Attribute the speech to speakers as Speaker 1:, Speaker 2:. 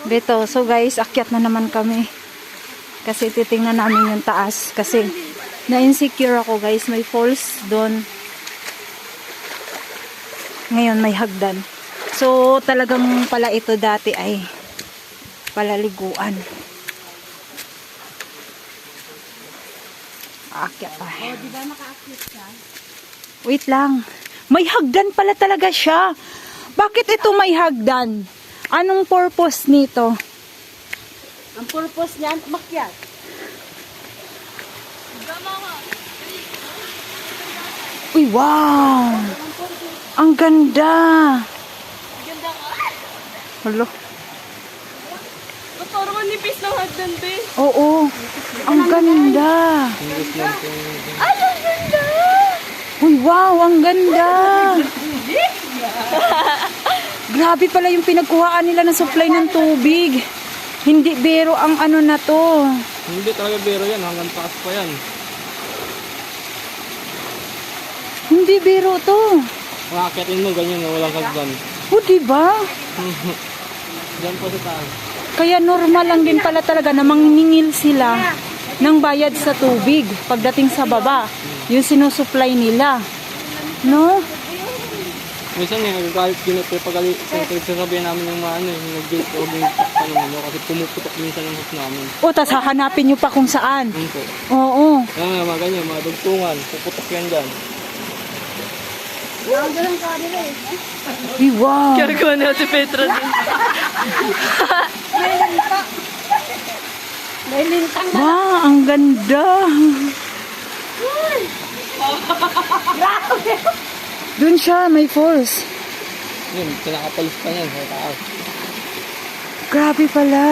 Speaker 1: Dito. So guys, akyat na naman kami. Kasi titingnan namin yung taas. Kasi na-insecure ako guys. May falls doon. Ngayon may hagdan. So talagang pala ito dati ay palaliguan. Aakyat pa.
Speaker 2: Oh, di ba makaakyat ka?
Speaker 1: Wait lang. May hagdan pala talaga siya. Bakit ito may hagdan? Anong purpose nito?
Speaker 2: Ang purpose niyan, umakyat.
Speaker 1: Uy, wow! Ang ganda!
Speaker 2: Ganda ka.
Speaker 1: Hello?
Speaker 2: Parang ang nipis ng hagdan, be.
Speaker 1: Oo. Ang ganda!
Speaker 2: Ay, ang ganda!
Speaker 1: Uy, wow! Ang ganda! Grabe pala yung pinagkuhaan nila ng supply ng tubig. Hindi biro ang ano na to.
Speaker 3: Hindi talaga biro yan, hanggang taas pa yan.
Speaker 1: Hindi biro to.
Speaker 3: Makakyatin mo ganyan na walang hagdan.
Speaker 1: O, diba?
Speaker 3: Diyan po sa taas.
Speaker 1: Kaya normal lang din pala talaga na manginingil sila ng bayad sa tubig pagdating sa baba. Yung sinusupply nila. No?
Speaker 3: Minsan nagagalit pinagsasabihan namin yung mga ano, yung nag-gate o yung kasi pumuputok minsan yung hook namin.
Speaker 1: O, tas hahanapin nyo pa kung saan.
Speaker 3: Yun po.
Speaker 1: Oo.
Speaker 3: Kaya mga ganyan, mga dugtungan, puputok yan dyan.
Speaker 2: Ang galang ka nila eh.
Speaker 1: Uy, wow.
Speaker 2: Gagawa na si Petra din. May lintang.
Speaker 1: Wow, ang ganda. Doon siya, may falls.
Speaker 3: Yun, kinakapalis pa yan sa taas.
Speaker 1: Grabe pala.